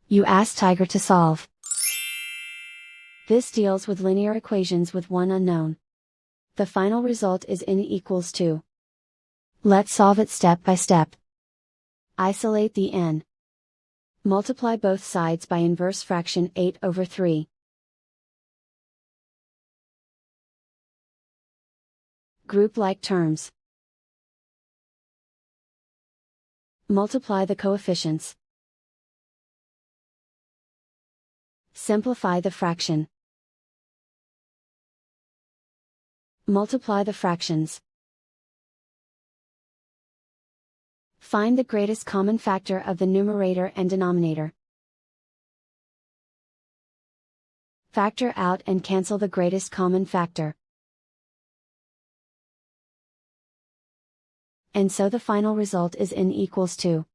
You ask Tiger to solve. This deals with linear equations with one unknown. The final result is n equals 2. Let's solve it step by step. Isolate the n. Multiply both sides by inverse fraction 8/3. Group like terms. Multiply the coefficients. Simplify the fraction. Multiply the fractions. Find the greatest common factor of the numerator and denominator. Factor out and cancel the greatest common factor. And so the final result is n equals 2.